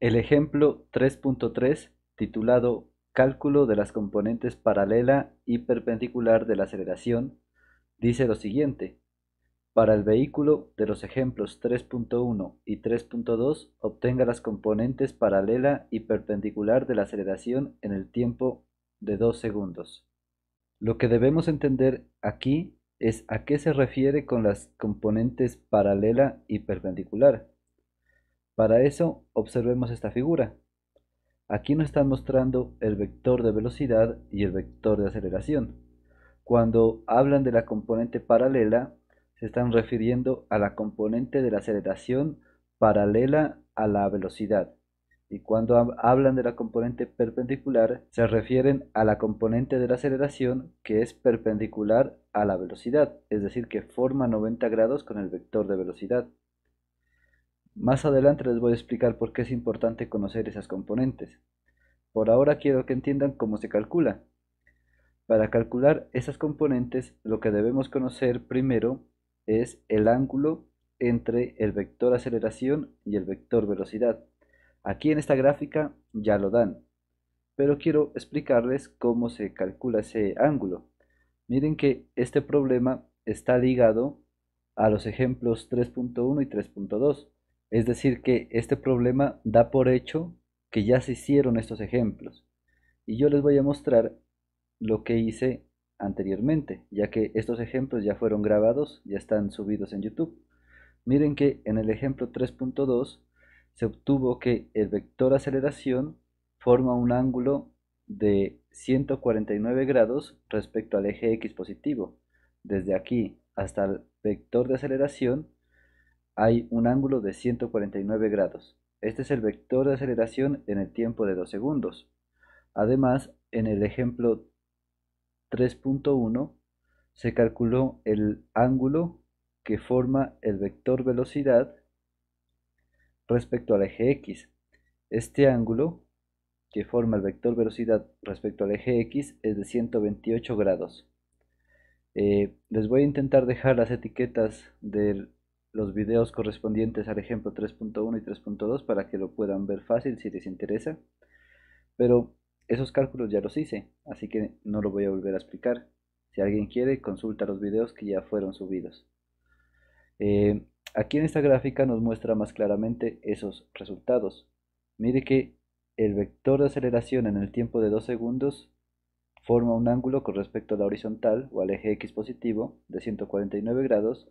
El ejemplo 3.3, titulado Cálculo de las componentes paralela y perpendicular de la aceleración, dice lo siguiente. Para el vehículo de los ejemplos 3.1 y 3.2, obtenga las componentes paralela y perpendicular de la aceleración en el tiempo de 2 segundos. Lo que debemos entender aquí es a qué se refiere con las componentes paralela y perpendicular. Para eso, observemos esta figura. Aquí nos están mostrando el vector de velocidad y el vector de aceleración. Cuando hablan de la componente paralela, se están refiriendo a la componente de la aceleración paralela a la velocidad. Y cuando hablan de la componente perpendicular, se refieren a la componente de la aceleración que es perpendicular a la velocidad, es decir, que forma 90 grados con el vector de velocidad. Más adelante les voy a explicar por qué es importante conocer esas componentes. Por ahora quiero que entiendan cómo se calcula. Para calcular esas componentes, lo que debemos conocer primero es el ángulo entre el vector aceleración y el vector velocidad. Aquí en esta gráfica ya lo dan, pero quiero explicarles cómo se calcula ese ángulo. Miren que este problema está ligado a los ejemplos 3.1 y 3.2. Es decir, que este problema da por hecho que ya se hicieron estos ejemplos. Y yo les voy a mostrar lo que hice anteriormente, ya que estos ejemplos ya fueron grabados, ya están subidos en YouTube. Miren que en el ejemplo 3.2 se obtuvo que el vector aceleración forma un ángulo de 149 grados respecto al eje X positivo. Desde aquí hasta el vector de aceleración hay un ángulo de 149 grados. Este es el vector de aceleración en el tiempo de 2 segundos. Además, en el ejemplo 3.1 se calculó el ángulo que forma el vector velocidad respecto al eje X. Este ángulo que forma el vector velocidad respecto al eje X es de 128 grados. Les voy a intentar dejar las etiquetas de los videos correspondientes al ejemplo 3.1 y 3.2 para que lo puedan ver fácil si les interesa. Pero esos cálculos ya los hice, así que no lo voy a volver a explicar. Si alguien quiere, consulta los videos que ya fueron subidos. Aquí en esta gráfica nos muestra más claramente esos resultados. Mire que el vector de aceleración en el tiempo de 2 segundos forma un ángulo con respecto a la horizontal o al eje X positivo de 149 grados,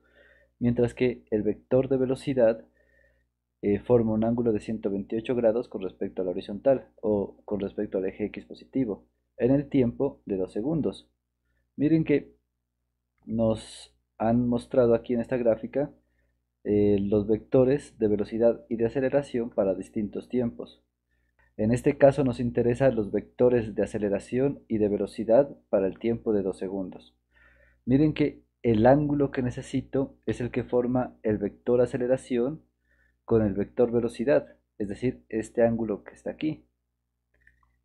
mientras que el vector de velocidad forma un ángulo de 128 grados con respecto a la horizontal o con respecto al eje X positivo en el tiempo de 2 segundos. Miren que nos han mostrado aquí en esta gráfica los vectores de velocidad y de aceleración para distintos tiempos. En este caso nos interesan los vectores de aceleración y de velocidad para el tiempo de 2 segundos. Miren que el ángulo que necesito es el que forma el vector aceleración con el vector velocidad, es decir, este ángulo que está aquí.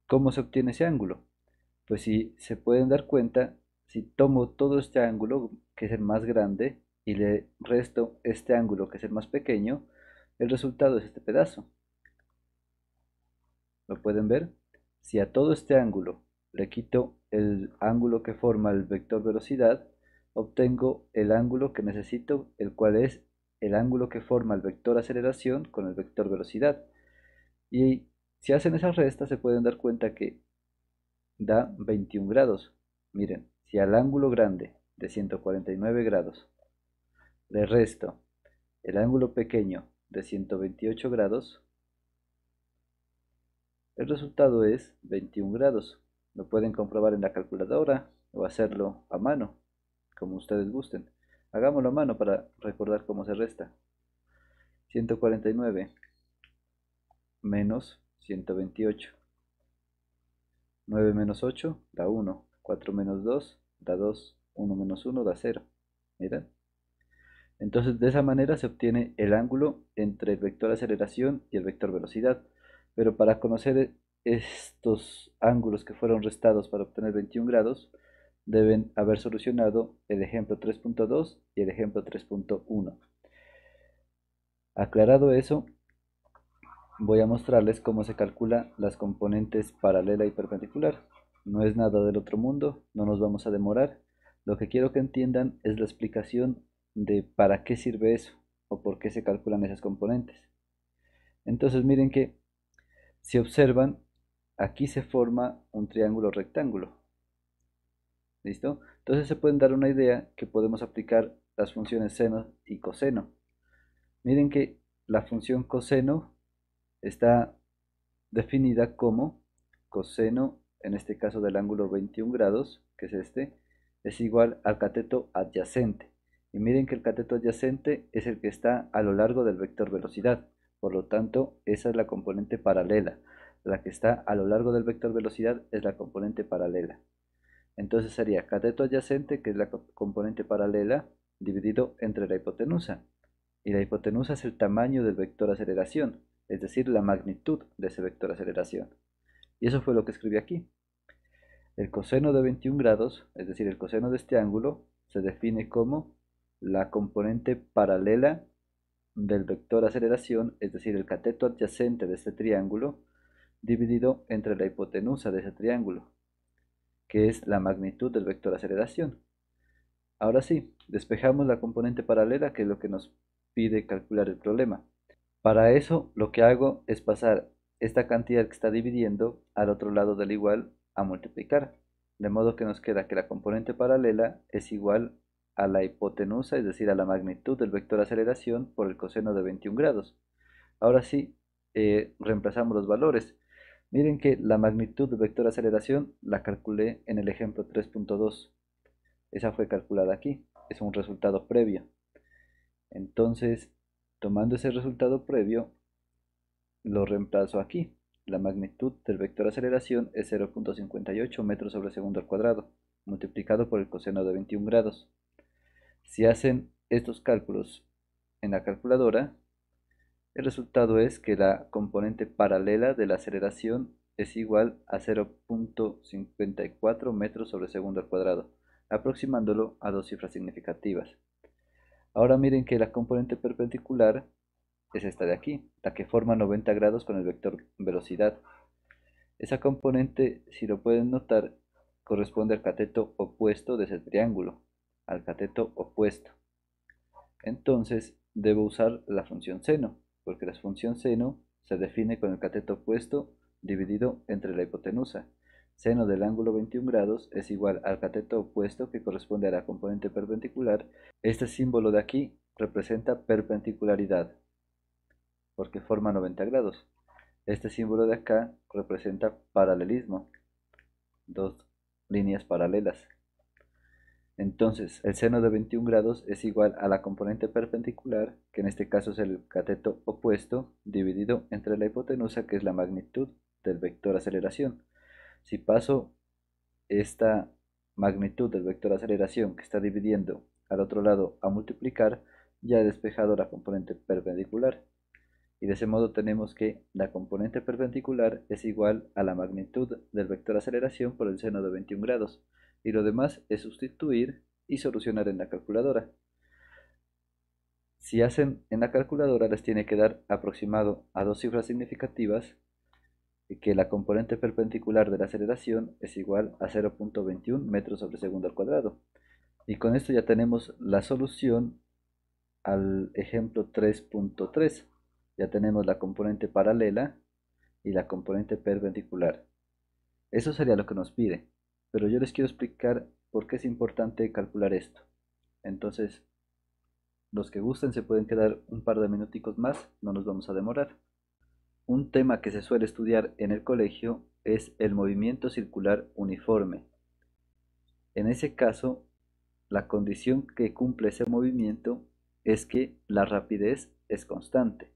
¿Cómo se obtiene ese ángulo? Pues si se pueden dar cuenta, si tomo todo este ángulo, que es el más grande, y le resto este ángulo, que es el más pequeño, el resultado es este pedazo. ¿Lo pueden ver? Si a todo este ángulo le quito el ángulo que forma el vector velocidad, obtengo el ángulo que necesito, el cual es el ángulo que forma el vector aceleración con el vector velocidad. Y si hacen esa resta se pueden dar cuenta que da 21 grados. Miren, si al ángulo grande de 149 grados le resto el ángulo pequeño de 128 grados, el resultado es 21 grados. Lo pueden comprobar en la calculadora o hacerlo a mano, como ustedes gusten. Hagámoslo a mano para recordar cómo se resta. 149 menos 128. 9 menos 8 da 1. 4 menos 2 da 2. 1 menos 1 da 0. ¿Miren? Entonces de esa manera se obtiene el ángulo entre el vector aceleración y el vector velocidad. Pero para conocer estos ángulos que fueron restados para obtener 21 grados, deben haber solucionado el ejemplo 3.2 y el ejemplo 3.1. Aclarado eso, voy a mostrarles cómo se calcula las componentes paralela y perpendicular. No es nada del otro mundo, no nos vamos a demorar. Lo que quiero que entiendan es la explicación de para qué sirve eso o por qué se calculan esas componentes. Entonces miren que si observan, aquí se forma un triángulo rectángulo. ¿Listo? Entonces se pueden dar una idea que podemos aplicar las funciones seno y coseno. Miren que la función coseno está definida como coseno, en este caso del ángulo 21 grados, que es este, es igual al cateto adyacente. Y miren que el cateto adyacente es el que está a lo largo del vector velocidad. Por lo tanto, esa es la componente paralela. La que está a lo largo del vector velocidad es la componente paralela. Entonces sería cateto adyacente, que es la componente paralela, dividido entre la hipotenusa. Y la hipotenusa es el tamaño del vector aceleración, es decir, la magnitud de ese vector aceleración. Y eso fue lo que escribí aquí. El coseno de 21 grados, es decir, el coseno de este ángulo, se define como la componente paralela del vector aceleración, es decir, el cateto adyacente de este triángulo, dividido entre la hipotenusa de ese triángulo, que es la magnitud del vector aceleración. Ahora sí, despejamos la componente paralela, que es lo que nos pide calcular el problema. Para eso, lo que hago es pasar esta cantidad que está dividiendo al otro lado del igual a multiplicar. De modo que nos queda que la componente paralela es igual a la hipotenusa, es decir, a la magnitud del vector aceleración por el coseno de 21 grados. Ahora sí, reemplazamos los valores. Miren que la magnitud del vector aceleración la calculé en el ejemplo 3.2. Esa fue calculada aquí, es un resultado previo. Entonces, tomando ese resultado previo, lo reemplazo aquí. La magnitud del vector aceleración es 0.58 metros sobre segundo al cuadrado, multiplicado por el coseno de 21 grados. Si hacen estos cálculos en la calculadora, el resultado es que la componente paralela de la aceleración es igual a 0.54 metros sobre segundo al cuadrado, aproximándolo a dos cifras significativas. Ahora miren que la componente perpendicular es esta de aquí, la que forma 90 grados con el vector velocidad. Esa componente, si lo pueden notar, corresponde al cateto opuesto de ese triángulo, al cateto opuesto. Entonces, debo usar la función seno, porque la función seno se define con el cateto opuesto dividido entre la hipotenusa. Seno del ángulo 21 grados es igual al cateto opuesto, que corresponde a la componente perpendicular. Este símbolo de aquí representa perpendicularidad, porque forma 90 grados. Este símbolo de acá representa paralelismo, dos líneas paralelas. Entonces, el seno de 21 grados es igual a la componente perpendicular, que en este caso es el cateto opuesto, dividido entre la hipotenusa, que es la magnitud del vector aceleración. Si paso esta magnitud del vector aceleración que está dividiendo al otro lado a multiplicar, ya he despejado la componente perpendicular. Y de ese modo tenemos que la componente perpendicular es igual a la magnitud del vector aceleración por el seno de 21 grados. Y lo demás es sustituir y solucionar en la calculadora. Si hacen en la calculadora, les tiene que dar aproximado a dos cifras significativas, que la componente perpendicular de la aceleración es igual a 0.21 metros sobre segundo al cuadrado. Y con esto ya tenemos la solución al ejemplo 3.3. Ya tenemos la componente paralela y la componente perpendicular. Eso sería lo que nos pide, pero yo les quiero explicar por qué es importante calcular esto. Entonces, los que gusten se pueden quedar un par de minuticos más, no nos vamos a demorar. Un tema que se suele estudiar en el colegio es el movimiento circular uniforme. En ese caso, la condición que cumple ese movimiento es que la rapidez es constante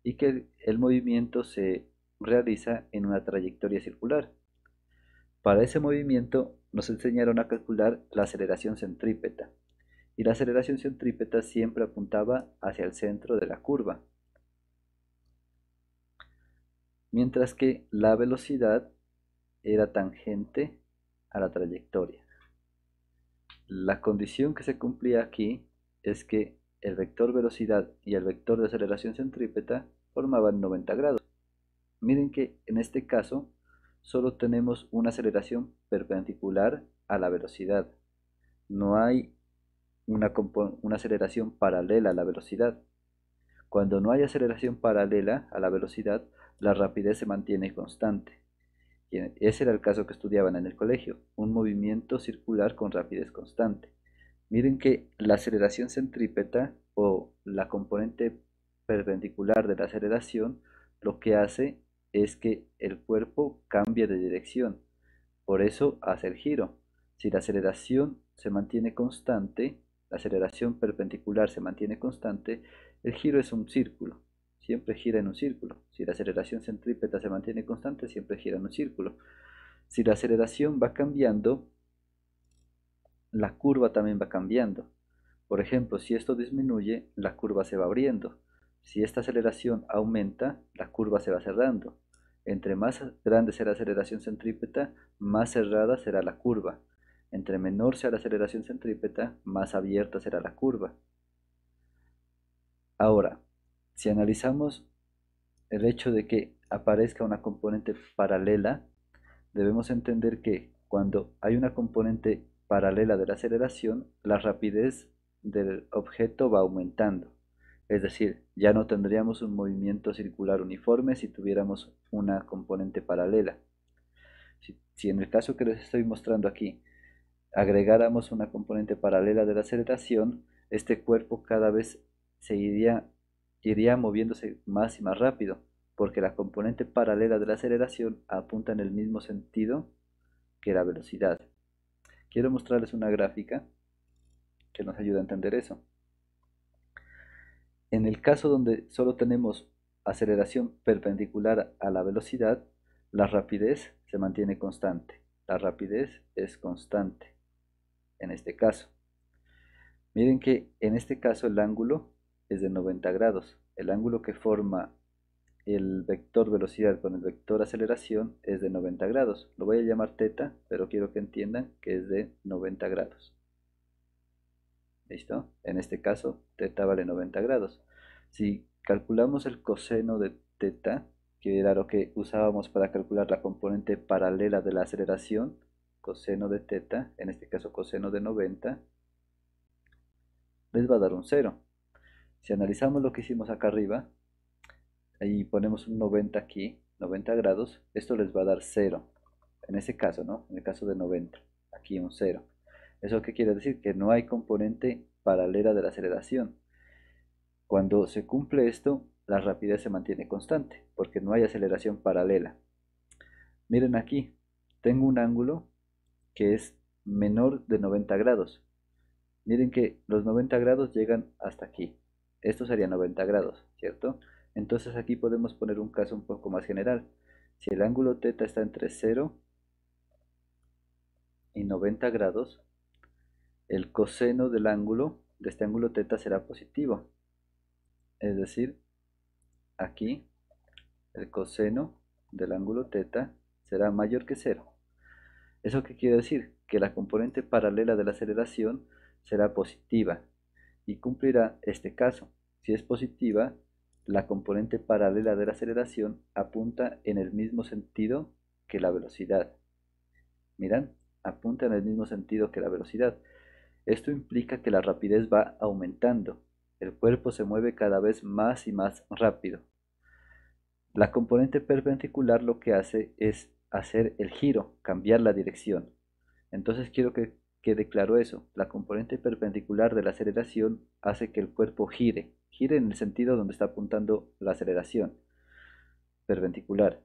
y que el movimiento se realiza en una trayectoria circular. Para ese movimiento nos enseñaron a calcular la aceleración centrípeta, y la aceleración centrípeta siempre apuntaba hacia el centro de la curva, mientras que la velocidad era tangente a la trayectoria. La condición que se cumplía aquí es que el vector velocidad y el vector de aceleración centrípeta formaban 90 grados. Miren que en este caso solo tenemos una aceleración perpendicular a la velocidad. No hay una aceleración paralela a la velocidad. Cuando no hay aceleración paralela a la velocidad, la rapidez se mantiene constante. Ese era el caso que estudiaban en el colegio, un movimiento circular con rapidez constante. Miren que la aceleración centrípeta o la componente perpendicular de la aceleración lo que hace es que el cuerpo cambie de dirección. Por eso hace el giro. Si la aceleración se mantiene constante, la aceleración perpendicular se mantiene constante, el giro es un círculo. Siempre gira en un círculo. Si la aceleración centrípeta se mantiene constante, siempre gira en un círculo. Si la aceleración va cambiando, la curva también va cambiando. Por ejemplo, si esto disminuye, la curva se va abriendo. Si esta aceleración aumenta, la curva se va cerrando. Entre más grande sea la aceleración centrípeta, más cerrada será la curva. Entre menor sea la aceleración centrípeta, más abierta será la curva. Ahora, si analizamos el hecho de que aparezca una componente paralela, debemos entender que cuando hay una componente paralela de la aceleración, la rapidez del objeto va aumentando. Es decir, ya no tendríamos un movimiento circular uniforme si tuviéramos una componente paralela. Si en el caso que les estoy mostrando aquí agregáramos una componente paralela de la aceleración, este cuerpo cada vez se iría moviéndose más y más rápido, porque la componente paralela de la aceleración apunta en el mismo sentido que la velocidad. Quiero mostrarles una gráfica que nos ayuda a entender eso. En el caso donde solo tenemos aceleración perpendicular a la velocidad, la rapidez se mantiene constante. La rapidez es constante en este caso. Miren que en este caso el ángulo es de 90 grados. El ángulo que forma el vector velocidad con el vector aceleración es de 90 grados. Lo voy a llamar teta, pero quiero que entiendan que es de 90 grados. ¿Listo? En este caso, teta vale 90 grados. Si calculamos el coseno de teta, que era lo que usábamos para calcular la componente paralela de la aceleración, coseno de teta, en este caso coseno de 90, les va a dar un 0. Si analizamos lo que hicimos acá arriba, y ponemos un 90 aquí, 90 grados, esto les va a dar 0. En ese caso, ¿no? En el caso de 90, aquí un 0. ¿Eso qué quiere decir? Que no hay componente paralela de la aceleración. Cuando se cumple esto, la rapidez se mantiene constante, porque no hay aceleración paralela. Miren aquí, tengo un ángulo que es menor de 90 grados. Miren que los 90 grados llegan hasta aquí. Esto sería 90 grados, ¿cierto? Entonces aquí podemos poner un caso un poco más general. Si el ángulo θ está entre 0 y 90 grados, el coseno del ángulo, de este ángulo θ será positivo. Es decir, aquí el coseno del ángulo θ será mayor que 0. ¿Eso qué quiere decir? Que la componente paralela de la aceleración será positiva y cumplirá este caso. Si es positiva, la componente paralela de la aceleración apunta en el mismo sentido que la velocidad. Miran, apunta en el mismo sentido que la velocidad. Esto implica que la rapidez va aumentando. El cuerpo se mueve cada vez más y más rápido. La componente perpendicular lo que hace es hacer el giro, cambiar la dirección. Entonces quiero que quede claro eso. La componente perpendicular de la aceleración hace que el cuerpo gire en el sentido donde está apuntando la aceleración perpendicular.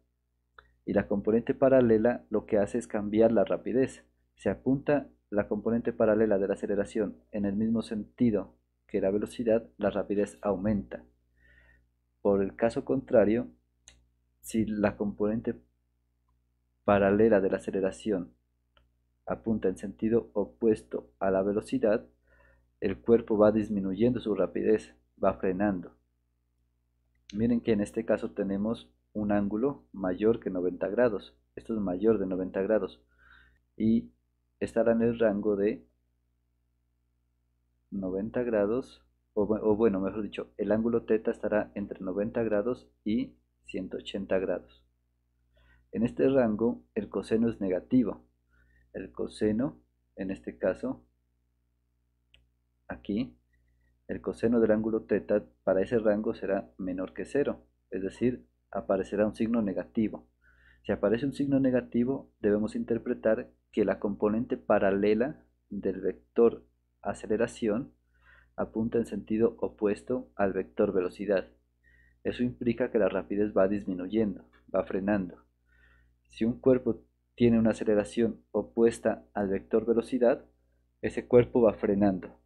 Y la componente paralela lo que hace es cambiar la rapidez. Se apunta la componente paralela de la aceleración en el mismo sentido que la velocidad, la rapidez aumenta. Por el caso contrario, si la componente paralela de la aceleración apunta en sentido opuesto a la velocidad, el cuerpo va disminuyendo su rapidez, va frenando. Miren que en este caso tenemos un ángulo mayor que 90 grados. Esto es mayor de 90 grados y estará en el rango de 90 grados, o bueno, mejor dicho, el ángulo θ estará entre 90 grados y 180 grados. En este rango el coseno es negativo. El coseno, en este caso, aquí, el coseno del ángulo θ para ese rango será menor que 0, es decir, aparecerá un signo negativo. Si aparece un signo negativo, debemos interpretar que la componente paralela del vector aceleración apunta en sentido opuesto al vector velocidad. Eso implica que la rapidez va disminuyendo, va frenando. Si un cuerpo tiene una aceleración opuesta al vector velocidad, ese cuerpo va frenando.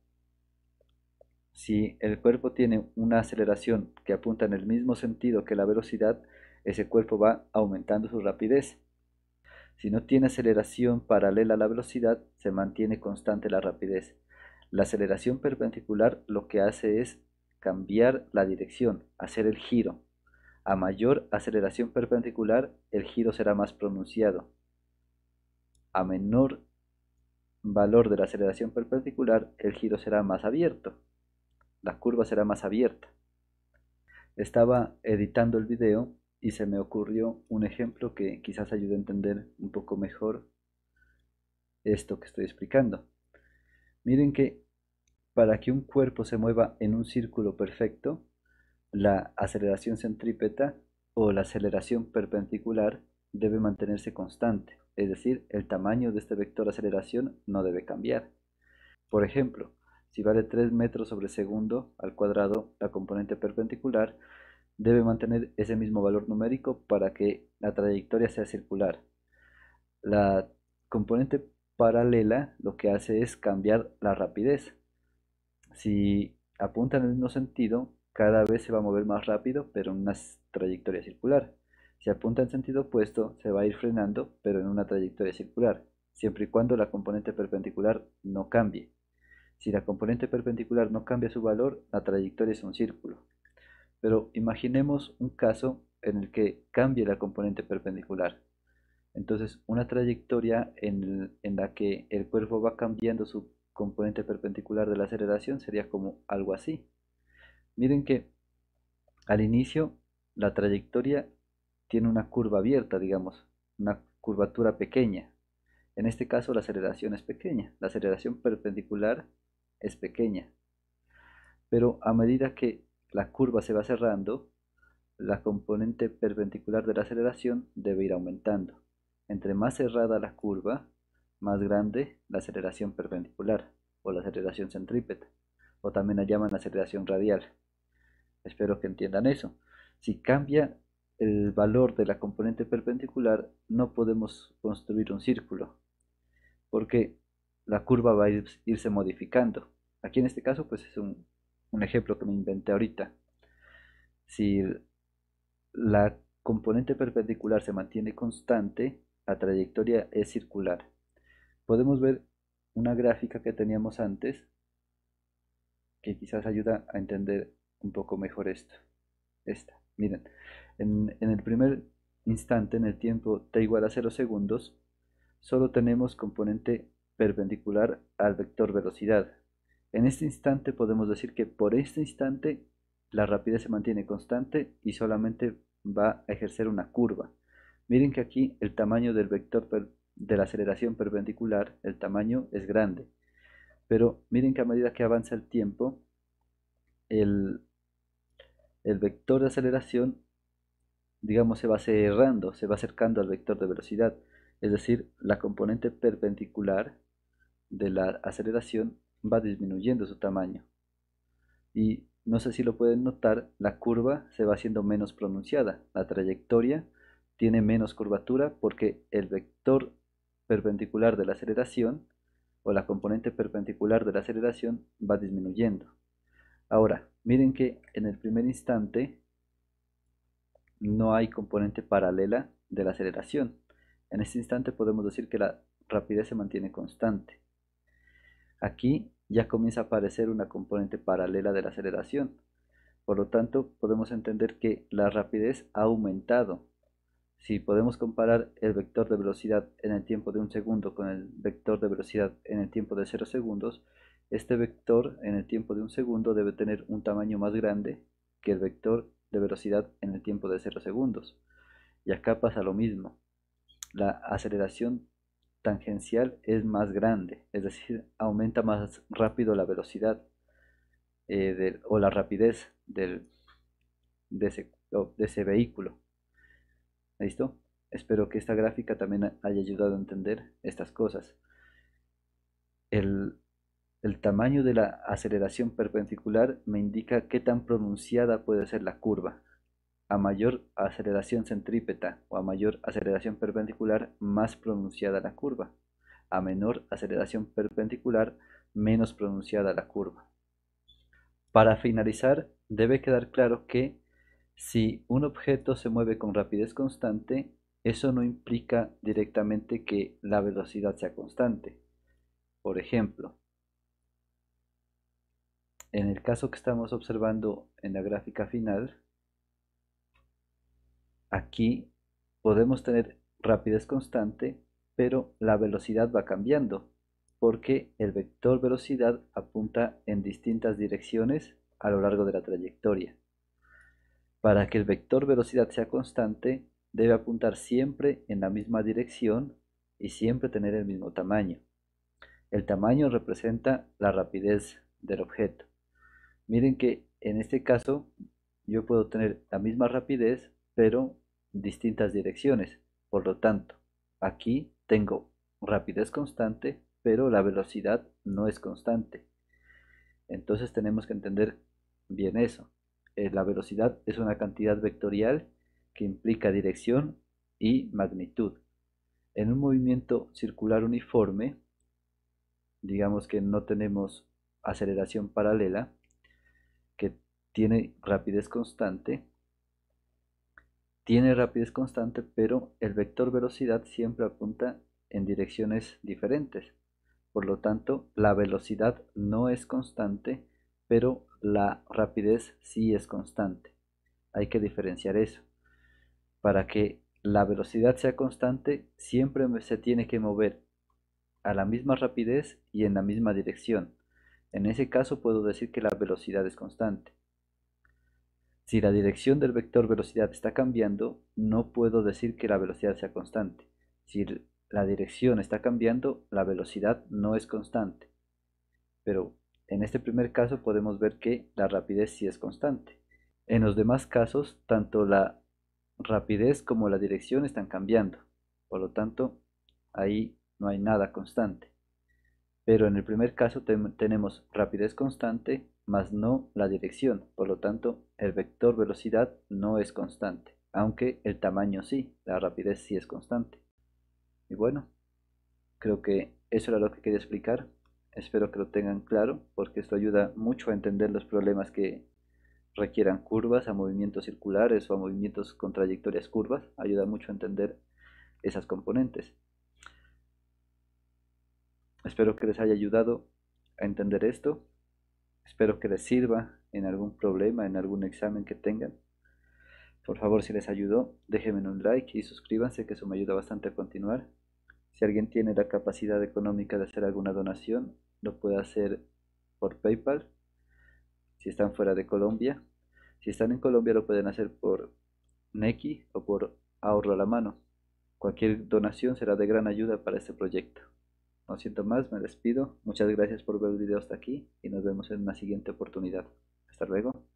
Si el cuerpo tiene una aceleración que apunta en el mismo sentido que la velocidad, ese cuerpo va aumentando su rapidez. Si no tiene aceleración paralela a la velocidad, se mantiene constante la rapidez. La aceleración perpendicular lo que hace es cambiar la dirección, hacer el giro. A mayor aceleración perpendicular, el giro será más pronunciado. A menor valor de la aceleración perpendicular, el giro será más abierto. La curva será más abierta. Estaba editando el video y se me ocurrió un ejemplo que quizás ayude a entender un poco mejor esto que estoy explicando. Miren que para que un cuerpo se mueva en un círculo perfecto, la aceleración centrípeta o la aceleración perpendicular debe mantenerse constante, es decir, el tamaño de este vector aceleración no debe cambiar. Por ejemplo, si vale 3 metros sobre segundo al cuadrado, la componente perpendicular debe mantener ese mismo valor numérico para que la trayectoria sea circular. La componente paralela lo que hace es cambiar la rapidez. Si apunta en el mismo sentido, cada vez se va a mover más rápido, pero en una trayectoria circular. Si apunta en sentido opuesto, se va a ir frenando, pero en una trayectoria circular, siempre y cuando la componente perpendicular no cambie. Si la componente perpendicular no cambia su valor, la trayectoria es un círculo. Pero imaginemos un caso en el que cambie la componente perpendicular. Entonces, una trayectoria en la que el cuerpo va cambiando su componente perpendicular de la aceleración sería como algo así. Miren que al inicio la trayectoria tiene una curva abierta, digamos, una curvatura pequeña. En este caso la aceleración es pequeña, la aceleración perpendicular es pequeña. Pero a medida que la curva se va cerrando, la componente perpendicular de la aceleración debe ir aumentando. Entre más cerrada la curva, más grande la aceleración perpendicular o la aceleración centrípeta, o también la llaman aceleración radial. Espero que entiendan eso. Si cambia el valor de la componente perpendicular, no podemos construir un círculo, porque la curva va a irse modificando. Aquí en este caso, pues es un ejemplo que me inventé ahorita. Si la componente perpendicular se mantiene constante, la trayectoria es circular. Podemos ver una gráfica que teníamos antes que quizás ayuda a entender un poco mejor esto. Esta, miren, en el primer instante, en el tiempo t igual a 0 segundos, solo tenemos componente perpendicular al vector velocidad. En este instante podemos decir que por este instante la rapidez se mantiene constante y solamente va a ejercer una curva. Miren que aquí el tamaño del vector de la aceleración perpendicular, el tamaño es grande. Pero miren que a medida que avanza el tiempo, el, el vector de aceleración, digamos, se va cerrando, se va acercando al vector de velocidad. Es decir, la componente perpendicular de la aceleración va disminuyendo su tamaño. Y no sé si lo pueden notar, la curva se va haciendo menos pronunciada. La trayectoria tiene menos curvatura porque el vector perpendicular de la aceleración o la componente perpendicular de la aceleración va disminuyendo. Ahora, miren que en el primer instante no hay componente paralela de la aceleración. En este instante podemos decir que la rapidez se mantiene constante. Aquí ya comienza a aparecer una componente paralela de la aceleración. Por lo tanto, podemos entender que la rapidez ha aumentado. Si podemos comparar el vector de velocidad en el tiempo de un segundo con el vector de velocidad en el tiempo de 0 segundos, este vector en el tiempo de un segundo debe tener un tamaño más grande que el vector de velocidad en el tiempo de 0 segundos. Y acá pasa lo mismo. la aceleración tangencial es más grande, es decir, aumenta más rápido la velocidad o la rapidez de ese vehículo. ¿Listo? Espero que esta gráfica también haya ayudado a entender estas cosas. El, el tamaño de la aceleración perpendicular me indica qué tan pronunciada puede ser la curva. A mayor aceleración centrípeta o a mayor aceleración perpendicular, más pronunciada la curva. A menor aceleración perpendicular, menos pronunciada la curva. Para finalizar, debe quedar claro que si un objeto se mueve con rapidez constante, eso no implica directamente que la velocidad sea constante. Por ejemplo, en el caso que estamos observando en la gráfica final, aquí podemos tener rapidez constante, pero la velocidad va cambiando, porque el vector velocidad apunta en distintas direcciones a lo largo de la trayectoria. Para que el vector velocidad sea constante, debe apuntar siempre en la misma dirección y siempre tener el mismo tamaño. El tamaño representa la rapidez del objeto. Miren que en este caso yo puedo tener la misma rapidez, pero distintas direcciones. Por lo tanto, aquí tengo rapidez constante, pero la velocidad no es constante. Entonces tenemos que entender bien eso. La velocidad es una cantidad vectorial que implica dirección y magnitud. En un movimiento circular uniforme, digamos que no tenemos aceleración paralela, que tiene rapidez constante, pero el vector velocidad siempre apunta en direcciones diferentes. Por lo tanto, la velocidad no es constante, pero la rapidez sí es constante. Hay que diferenciar eso. Para que la velocidad sea constante, siempre se tiene que mover a la misma rapidez y en la misma dirección. En ese caso puedo decir que la velocidad es constante. Si la dirección del vector velocidad está cambiando, no puedo decir que la velocidad sea constante. Si la dirección está cambiando, la velocidad no es constante. Pero en este primer caso podemos ver que la rapidez sí es constante. En los demás casos, tanto la rapidez como la dirección están cambiando. Por lo tanto, ahí no hay nada constante. Pero en el primer caso tenemos rapidez constante, más no la dirección. Por lo tanto, el vector velocidad no es constante, aunque el tamaño sí, la rapidez sí es constante. Y bueno, creo que eso era lo que quería explicar. Espero que lo tengan claro, porque esto ayuda mucho a entender los problemas que requieran curvas a movimientos circulares o a movimientos con trayectorias curvas. Ayuda mucho a entender esas componentes. Espero que les haya ayudado a entender esto. Espero que les sirva en algún problema, en algún examen que tengan. Por favor, si les ayudó, déjenme un like y suscríbanse, que eso me ayuda bastante a continuar. Si alguien tiene la capacidad económica de hacer alguna donación, lo puede hacer por PayPal, si están fuera de Colombia. Si están en Colombia, lo pueden hacer por Nequi o por Ahorro a la Mano. Cualquier donación será de gran ayuda para este proyecto. No siento más, me despido. Muchas gracias por ver el video hasta aquí y nos vemos en una siguiente oportunidad. Hasta luego.